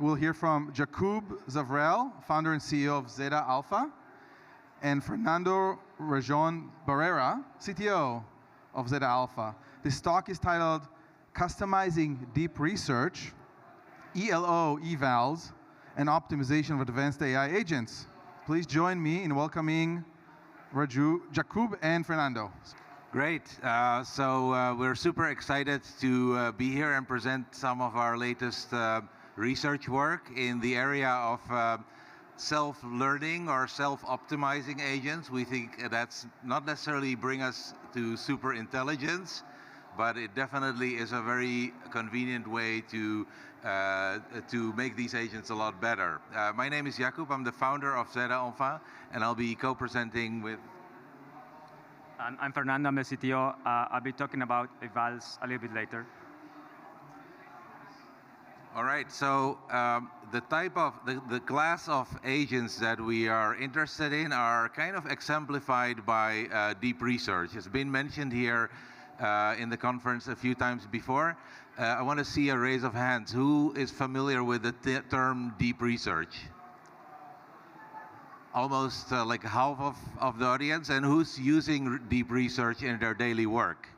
We'll hear from Jakub Zavrel, founder and CEO of Zeta Alpha, and Fernando Rejon Barrera, CTO of Zeta Alpha. This talk is titled Customizing Deep Research, Elo Evals, and Optimization of Advanced AI Agents. Please join me in welcoming Jakub and Fernando. Great. So we're super excited to be here and present some of our latest research work in the area of self-learning or self-optimizing agents. We think that's not necessarily bring us to super intelligence, but it definitely is a very convenient way to make these agents a lot better. My name is Jakub. I'm the founder of Zeta Alpha, and I'll be co-presenting with... I'm Fernando. I'm the CTO. I'll be talking about Evals a little bit later. All right. So the class of agents that we are interested in are kind of exemplified by deep research. It's been mentioned here in the conference a few times before. I want to see a raise of hands. Who is familiar with the term deep research? Almost like half of the audience. And who's using deep research in their daily work?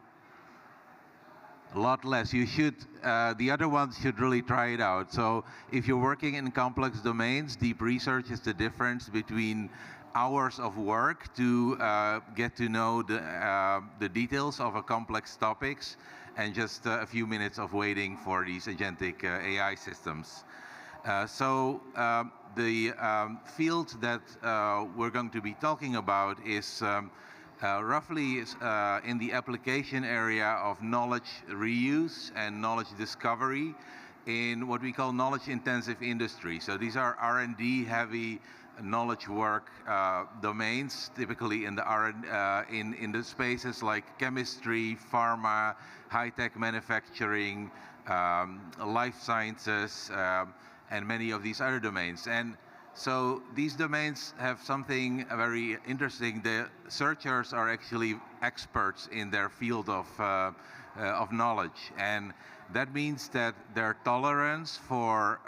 A lot less. You should, the other ones should really try it out. So if you're working in complex domains, deep research is the difference between hours of work to get to know the details of a complex topics and just a few minutes of waiting for these agentic AI systems. The field that we're going to be talking about is roughly in the application area of knowledge reuse and knowledge discovery in what we call knowledge-intensive industry. So these are R&D heavy knowledge work domains, typically in the in the spaces like chemistry, pharma, high-tech manufacturing, life sciences, and many of these other domains. And so these domains have something very interesting. The searchers are actually experts in their field of knowledge. And that means that their tolerance for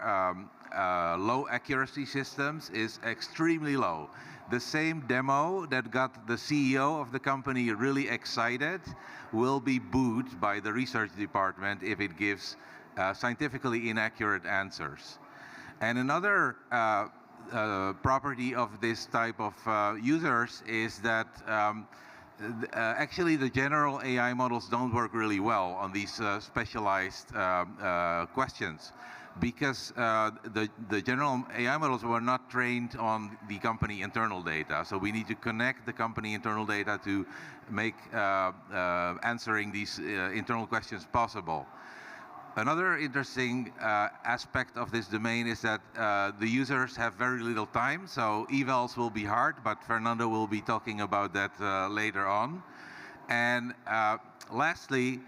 low accuracy systems is extremely low. The same demo that got the CEO of the company really excited will be booed by the research department if it gives scientifically inaccurate answers. And another property of this type of users is that actually the general AI models don't work really well on these specialized questions because the general AI models were not trained on the company internal data. So we need to connect the company internal data to make answering these internal questions possible. Another interesting aspect of this domain is that the users have very little time, so evals will be hard, but Fernando will be talking about that later on. And lastly,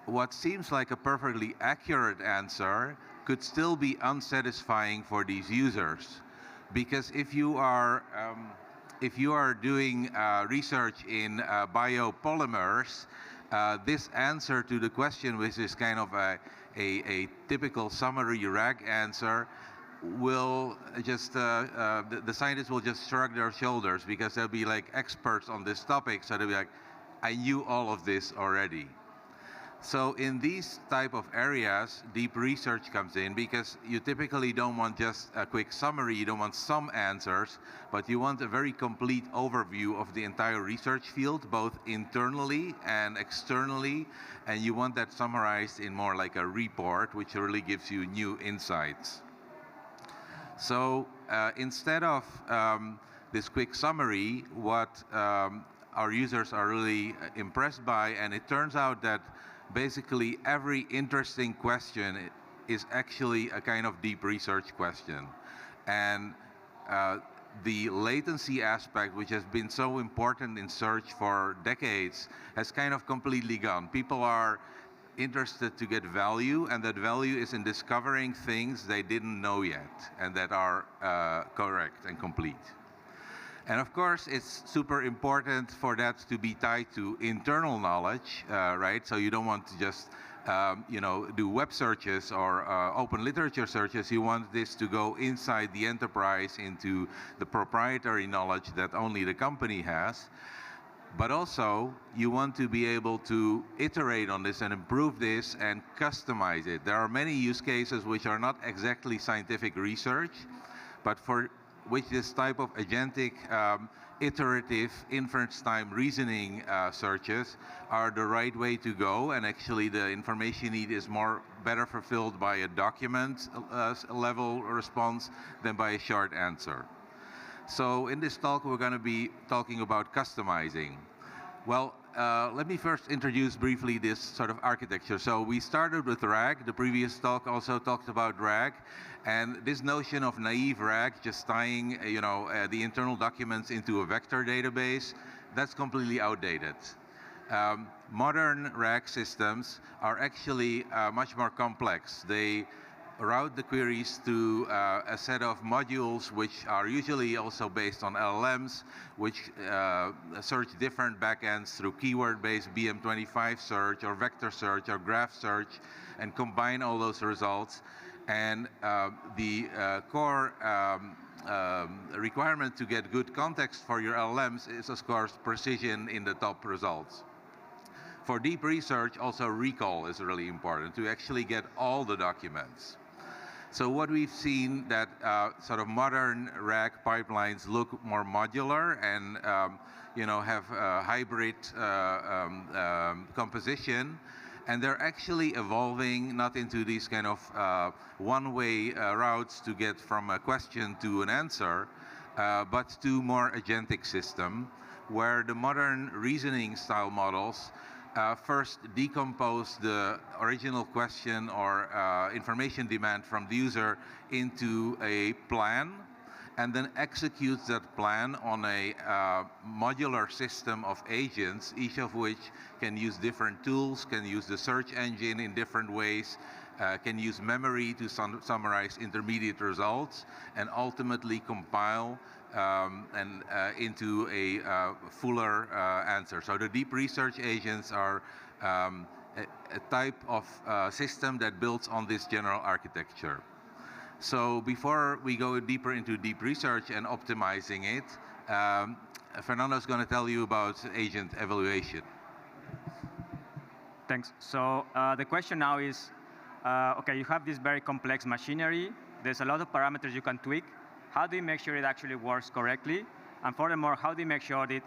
what seems like a perfectly accurate answer could still be unsatisfying for these users. Because if you are doing research in biopolymers, this answer to the question, which is kind of a typical summary RAG answer, will just, the scientists will just shrug their shoulders because they'll be like experts on this topic. So they'll be like, I knew all of this already. So in these type of areas, deep research comes in because you typically don't want just a quick summary, you don't want some answers, but you want a very complete overview of the entire research field, both internally and externally, and you want that summarized in more like a report, which really gives you new insights. So instead of this quick summary, what our users are really impressed by, and it turns out that basically every interesting question is actually a kind of deep research question. And the latency aspect, which has been so important in search for decades, has kind of completely gone. People are interested to get value, and that value is in discovering things they didn't know yet and that are correct and complete. And of course, it's super important for that to be tied to internal knowledge, right? So you don't want to just do web searches or open literature searches. You want this to go inside the enterprise into the proprietary knowledge that only the company has. But also, you want to be able to iterate on this and improve this and customize it. There are many use cases which are not exactly scientific research, but for which this type of agentic iterative inference time reasoning searches are the right way to go, and actually the information need is better fulfilled by a document level response than by a short answer. So in this talk, we're going to be talking about customizing. Well, let me first introduce briefly this sort of architecture. So we started with RAG. The previous talk also talked about RAG. And this notion of naive RAG, just tying the internal documents into a vector database, that's completely outdated. Modern RAG systems are actually much more complex. They route the queries to a set of modules which are usually also based on LLMs, which search different backends through keyword-based BM25 search or vector search or graph search and combine all those results. And the core requirement to get good context for your LLMs is, of course, precision in the top results. For deep research, also recall is really important to actually get all the documents. So what we've seen that sort of modern RAG pipelines look more modular and have a hybrid composition, and they're actually evolving not into these kind of one-way routes to get from a question to an answer, but to more agentic system, where the modern reasoning style models first decompose the original question or information demand from the user into a plan, and then executes that plan on a modular system of agents, each of which can use different tools, can use the search engine in different ways, can use memory to summarize intermediate results, and ultimately compile into a fuller answer. So the deep research agents are a type of system that builds on this general architecture. So before we go deeper into deep research and optimizing it, Fernando is going to tell you about agent evaluation. Thanks. So the question now is, okay, you have this very complex machinery. There's a lot of parameters you can tweak. How do you make sure it actually works correctly? And furthermore, how do you make sure that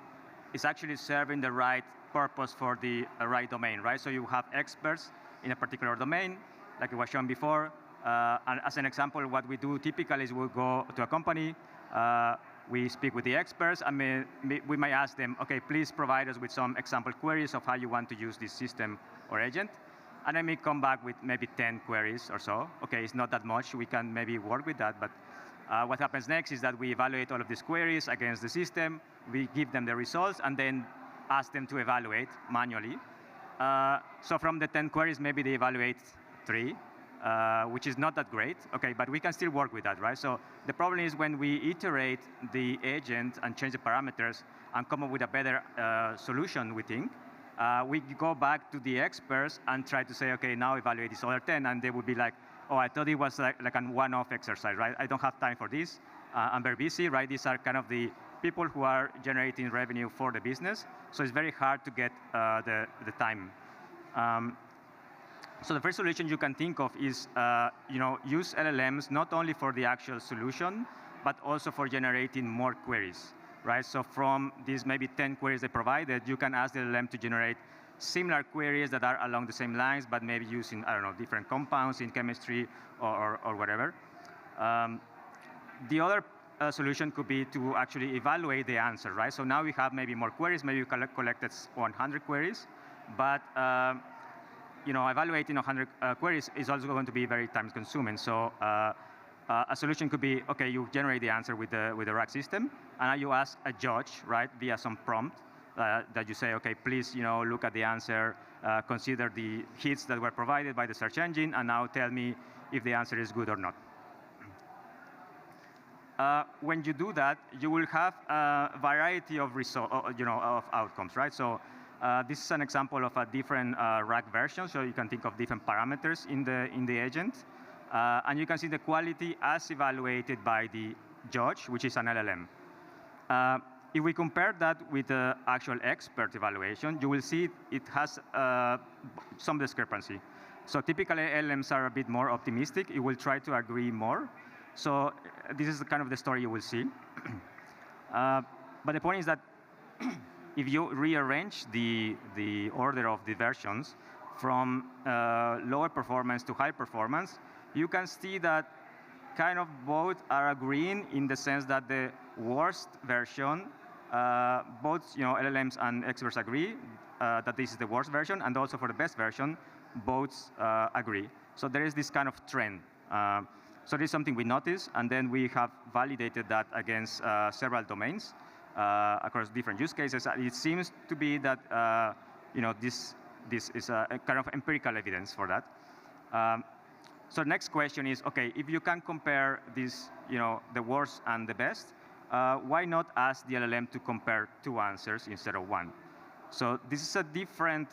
it's actually serving the right purpose for the right domain, right? So you have experts in a particular domain, like it was shown before. And as an example, what we do typically is we'll go to a company, we speak with the experts, and we might ask them, okay, please provide us with some example queries of how you want to use this system or agent. And then we come back with maybe 10 queries or so. Okay, it's not that much. We can maybe work with that, but what happens next is that we evaluate all of these queries against the system, we give them the results, and then ask them to evaluate manually. So from the 10 queries, maybe they evaluate 3, which is not that great, okay, but we can still work with that, right? So the problem is when we iterate the agent and change the parameters and come up with a better solution, we think, we go back to the experts and try to say, okay, now evaluate these other 10, and they would be like, oh, I thought it was like a one-off exercise, right? I don't have time for this. I'm very busy, right? These are kind of the people who are generating revenue for the business. So it's very hard to get the time. So the first solution you can think of is, use LLMs not only for the actual solution, but also for generating more queries, right? So from these maybe 10 queries they provided, you can ask the LLM to generate similar queries that are along the same lines, but maybe using, I don't know, different compounds in chemistry or whatever. The other solution could be to actually evaluate the answer, right? So now we have maybe more queries. Maybe we collected 100 queries, but evaluating 100 queries is also going to be very time-consuming. So a solution could be, okay, you generate the answer with the RAG system, and now you ask a judge, right, via some prompt, that you say, okay, please, look at the answer, consider the hits that were provided by the search engine, and now tell me if the answer is good or not. when you do that, you will have a variety of of outcomes, right? So this is an example of a different RAG version. So you can think of different parameters in the agent, and you can see the quality as evaluated by the judge, which is an LLM. If we compare that with the actual expert evaluation, you will see it has some discrepancy. So typically, LLMs are a bit more optimistic. It will try to agree more. So this is kind of the story you will see. But the point is that if you rearrange the order of the versions from lower performance to high performance, you can see that kind of both are agreeing in the sense that the worst version, both LLMs and experts agree that this is the worst version, and also for the best version, both agree. So there is this kind of trend. So this is something we noticed, and then we have validated that against several domains across different use cases. It seems to be that this is a kind of empirical evidence for that. So next question is, okay, if you can compare this, the worst and the best, why not ask the LLM to compare two answers instead of one? So this is a different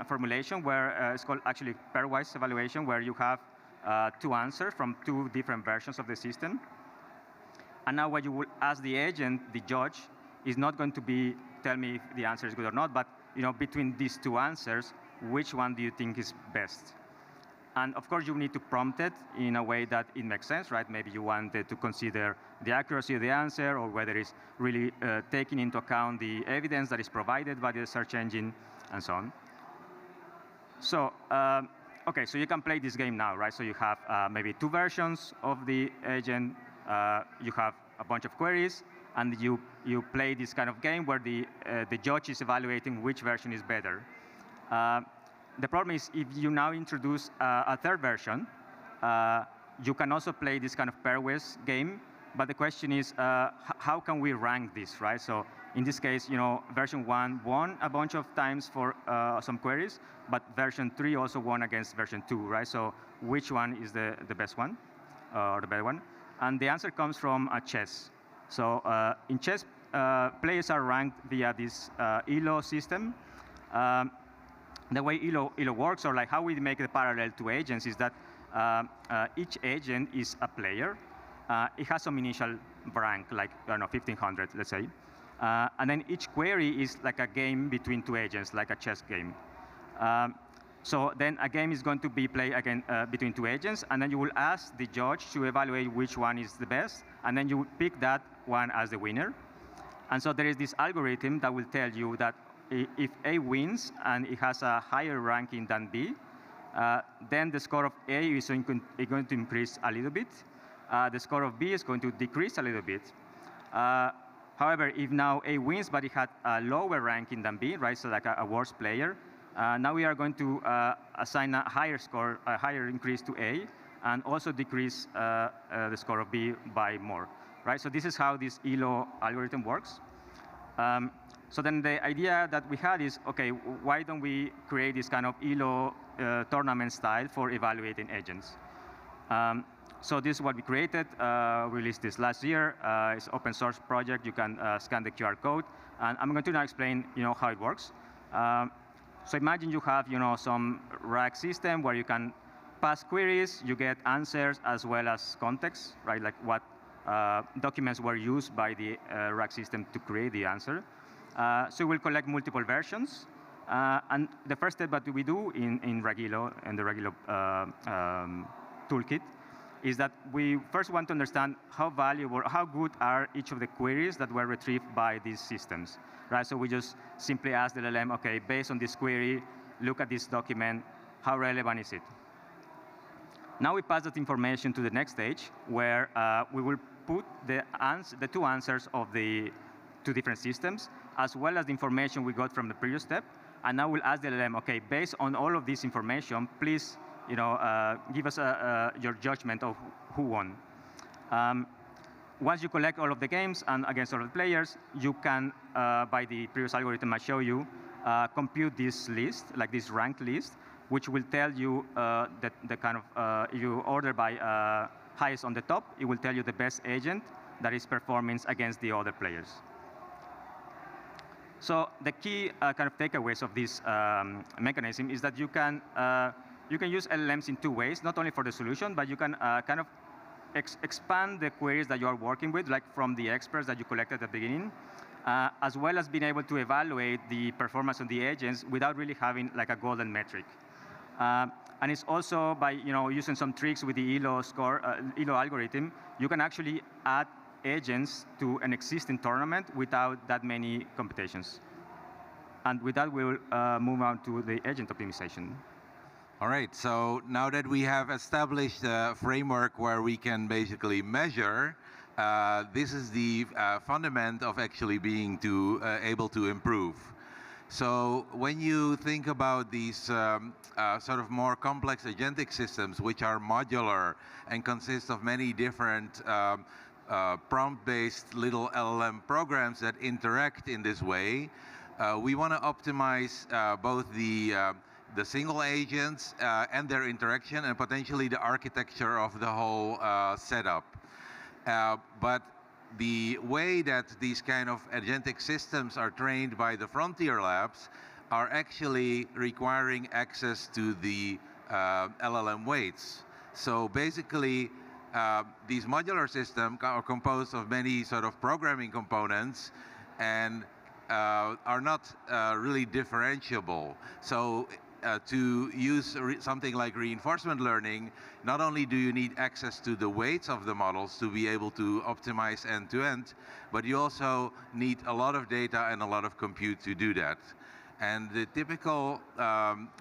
formulation where it's called actually pairwise evaluation, where you have two answers from two different versions of the system. And now what you will ask the agent, the judge, is not going to be tell me if the answer is good or not, but between these two answers, which one do you think is best? And of course, you need to prompt it in a way that it makes sense, right? Maybe you wanted to consider the accuracy of the answer, or whether it's really taking into account the evidence that is provided by the search engine, and so on. So, OK, so you can play this game now, right? So you have maybe two versions of the agent. You have a bunch of queries, and you play this kind of game where the judge is evaluating which version is better. The problem is, if you now introduce a third version, you can also play this kind of pairwise game. But the question is, how can we rank this, right? So in this case, version 1 won a bunch of times for some queries, but version 3 also won against version 2, right? So which one is the best one, or the better one? And the answer comes from chess. So in chess, players are ranked via this Elo system. The way Elo works, or like how we make the parallel to agents, is that each agent is a player. It has some initial rank, like, I don't know, 1,500, let's say. And then each query is like a game between two agents, like a chess game. So then a game is going to be played again between two agents, and then you will ask the judge to evaluate which one is the best, and then you pick that one as the winner. And so there is this algorithm that will tell you that if A wins and it has a higher ranking than B, then the score of A is going to increase a little bit. The score of B is going to decrease a little bit. However, if now A wins, but it had a lower ranking than B, right, so like a worse player, now we are going to assign a higher score, a higher increase to A, and also decrease the score of B by more, right? So this is how this Elo algorithm works. So then the idea that we had is, OK, why don't we create this kind of Elo tournament style for evaluating agents? So this is what we created, released this last year. It's an open source project. You can scan the QR code. And I'm going to now explain how it works. So imagine you have some RAG system where you can pass queries. You get answers as well as context, right? Like what documents were used by the RAG system to create the answer. So we'll collect multiple versions. And the first step that we do in Elo and the Elo toolkit is that we first want to understand how valuable, how good are each of the queries that were retrieved by these systems, right? So we just simply ask the LLM, OK, based on this query, look at this document, how relevant is it? Now we pass that information to the next stage, where we will put the two answers of the two different systems, as well as the information we got from the previous step. And now we'll ask the LLM, OK, based on all of this information, please give us your judgment of who won. Once you collect all of the games and against all of the players, you can, by the previous algorithm I show you, compute this list, like this ranked list, which will tell you that the kind of, if you order by highest on the top, it will tell you the best agent that is performing against the other players. So the key kind of takeaways of this mechanism is that you can use LLMs in two ways, not only for the solution, but you can kind of expand the queries that you are working with, like from the experts that you collected at the beginning, as well as being able to evaluate the performance of the agents without really having like a golden metric. And it's also by using some tricks with the Elo algorithm, you can actually add agents to an existing tournament without that many computations. And with that, we'll move on to the agent optimization. All right, so now that we have established a framework where we can basically measure, this is the fundament of actually being able to improve. So when you think about these sort of more complex agentic systems, which are modular and consist of many different prompt-based little LLM programs that interact in this way, we want to optimize both the single agents and their interaction and potentially the architecture of the whole setup. But the way that these kind of agentic systems are trained by the frontier labs are actually requiring access to the LLM weights. So basically, these modular systems are composed of many sort of programming components and are not really differentiable. So to use something like reinforcement learning, not only do you need access to the weights of the models to be able to optimize end-to-end, but you also need a lot of data and a lot of compute to do that. And the typical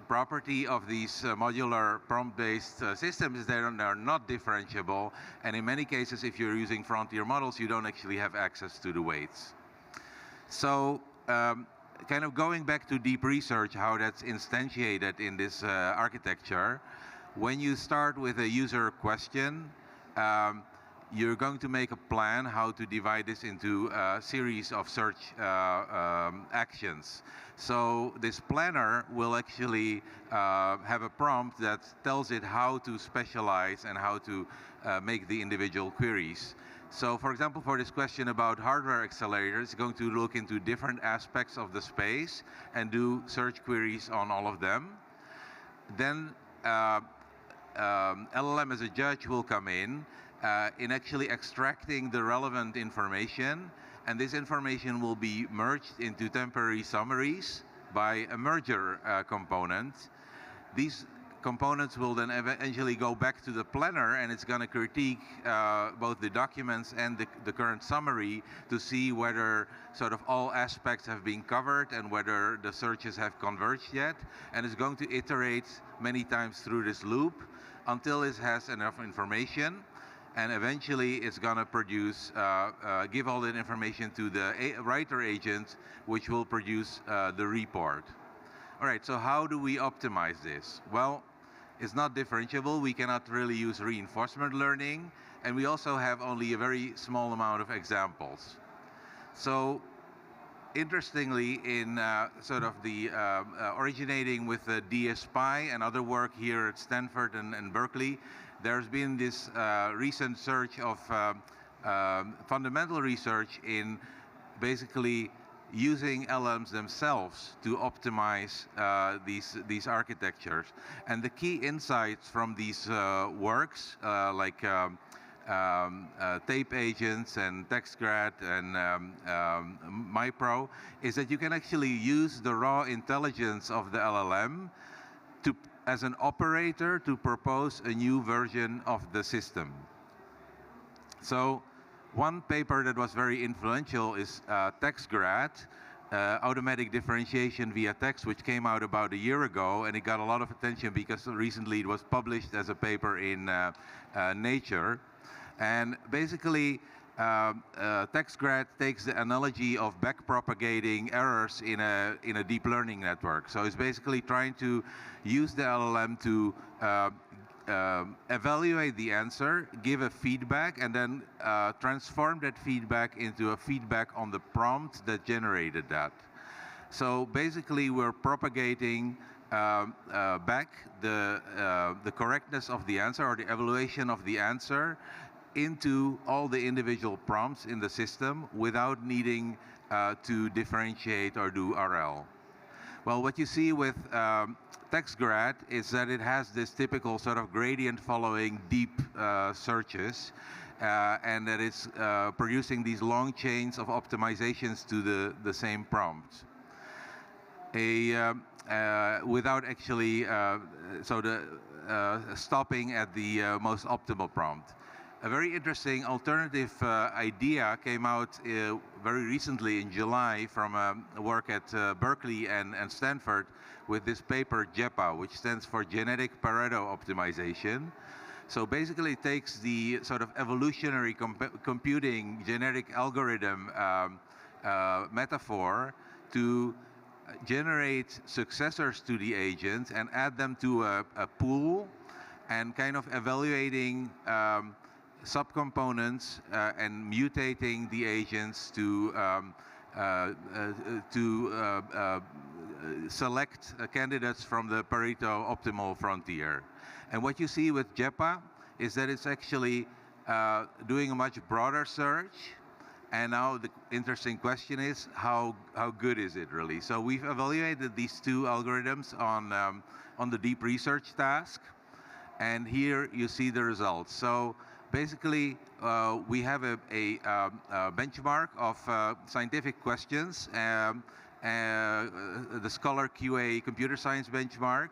property of these modular prompt-based systems is that they're not differentiable, and in many cases, if you're using frontier models, you don't actually have access to the weights. So kind of going back to deep research, how that's instantiated in this architecture, when you start with a user question, you're going to make a plan how to divide this into a series of search actions. So this planner will actually have a prompt that tells it how to specialize and how to make the individual queries. So for example, for this question about hardware accelerators, it's going to look into different aspects of the space and do search queries on all of them. Then LLM-as-a-judge will come in actually extracting the relevant information, and this information will be merged into temporary summaries by a merger component. These components will then eventually go back to the planner, and it's going to critique both the documents and the current summary to see whether sort of all aspects have been covered and whether the searches have converged yet. And it's going to iterate many times through this loop until it has enough information. And eventually, it's going to produce, give all that information to the writer agent, which will produce the report. All right, so how do we optimize this? Well, it's not differentiable. We cannot really use reinforcement learning, and we also have only a very small amount of examples. So interestingly, in sort of the originating with the DSPy and other work here at Stanford and Berkeley, there's been this recent search of fundamental research in basically using LLMs themselves to optimize these architectures. And the key insights from these works, like tape agents and TextGrad and MyPro, is that you can actually use the raw intelligence of the LLM as an operator to propose a new version of the system. So one paper that was very influential is TextGrad, automatic differentiation via text, which came out about a year ago, and it got a lot of attention because recently it was published as a paper in Nature. And basically, TextGrad takes the analogy of backpropagating errors in a deep learning network. So it's basically trying to use the LLM to evaluate the answer, give a feedback, and then transform that feedback into a feedback on the prompt that generated that. So basically, we're propagating back the correctness of the answer or the evaluation of the answer into all the individual prompts in the system without needing to differentiate or do RL. Well, what you see with TextGrad is that it has this typical sort of gradient following deep searches, and that it's producing these long chains of optimizations to the same prompt. Without actually stopping at the most optimal prompt. A very interesting alternative idea came out very recently in July from work at Berkeley and Stanford with this paper JEPA, which stands for Genetic Pareto Optimization. So basically it takes the sort of evolutionary computing genetic algorithm metaphor to generate successors to the agent and add them to a pool and kind of evaluating subcomponents and mutating the agents to select candidates from the Pareto optimal frontier. And what you see with JEPA is that it's actually doing a much broader search. And now the interesting question is, how good is it really? So we've evaluated these two algorithms on the deep research task. And here you see the results. So basically, we have a benchmark of scientific questions, the Scholar QA computer science benchmark.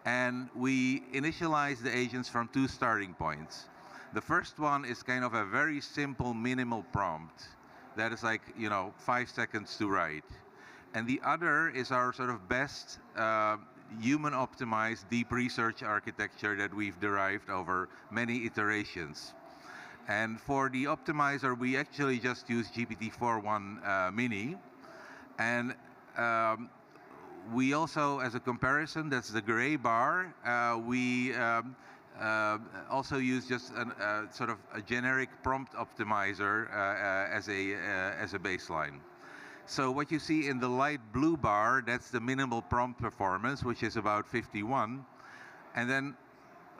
And we initialize the agents from two starting points. The first one is kind of a very simple minimal prompt that is like, 5 seconds to write. And the other is our sort of best human optimized deep research architecture that we've derived over many iterations. And for the optimizer, we actually just use GPT-4.1 mini. And we also, as a comparison, that's the gray bar, we also use just sort of a generic prompt optimizer as a baseline. So what you see in the light blue bar, that's the minimal prompt performance, which is about 51. And then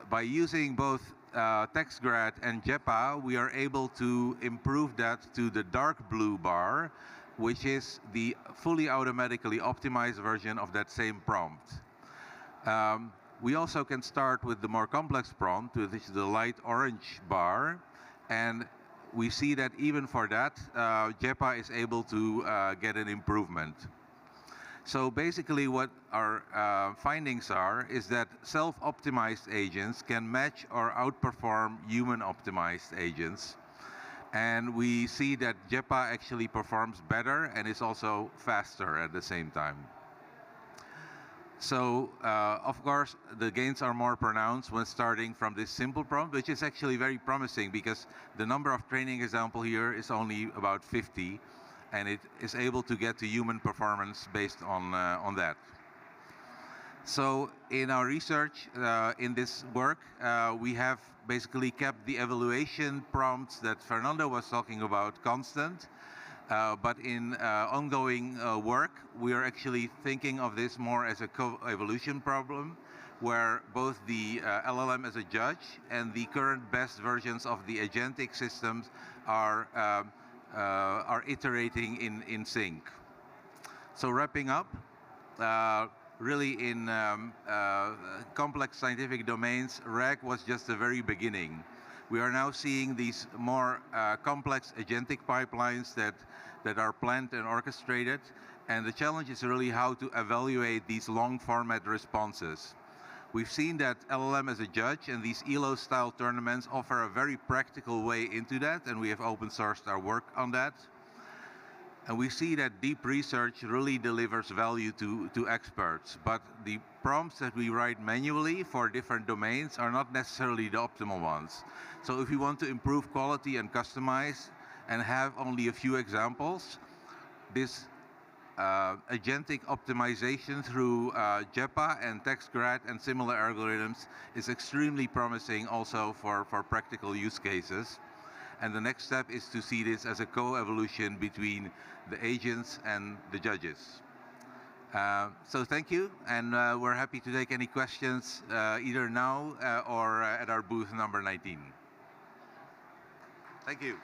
by using both TextGrad and JEPA, we are able to improve that to the dark blue bar, which is the fully automatically optimized version of that same prompt. We also can start with the more complex prompt, which is the light orange bar, and we see that even for that, JEPA is able to get an improvement. So basically what our findings are is that self-optimized agents can match or outperform human-optimized agents. And we see that JEPA actually performs better and is also faster at the same time. So, of course, the gains are more pronounced when starting from this simple prompt, which is actually very promising because the number of training examples here is only about 50, and it is able to get to human performance based on that. So in our research, in this work, we have basically kept the evaluation prompts that Fernando was talking about constant. But in ongoing work, we are actually thinking of this more as a co-evolution problem, where both the LLM-as-a-judge and the current best versions of the agentic systems are iterating in sync. So wrapping up, really in complex scientific domains, RAG was just the very beginning. We are now seeing these more complex agentic pipelines that are planned and orchestrated. And the challenge is really how to evaluate these long format responses. We've seen that LLM-as-a-judge and these Elo-style tournaments offer a very practical way into that, and we have open sourced our work on that. And we see that deep research really delivers value to experts, but the prompts that we write manually for different domains are not necessarily the optimal ones. So if we want to improve quality and customize and have only a few examples, this agentic optimization through JEPA and TextGrad and similar algorithms is extremely promising also for practical use cases. And the next step is to see this as a co-evolution between the agents and the judges. So thank you, and we're happy to take any questions either now or at our booth number 19. Thank you.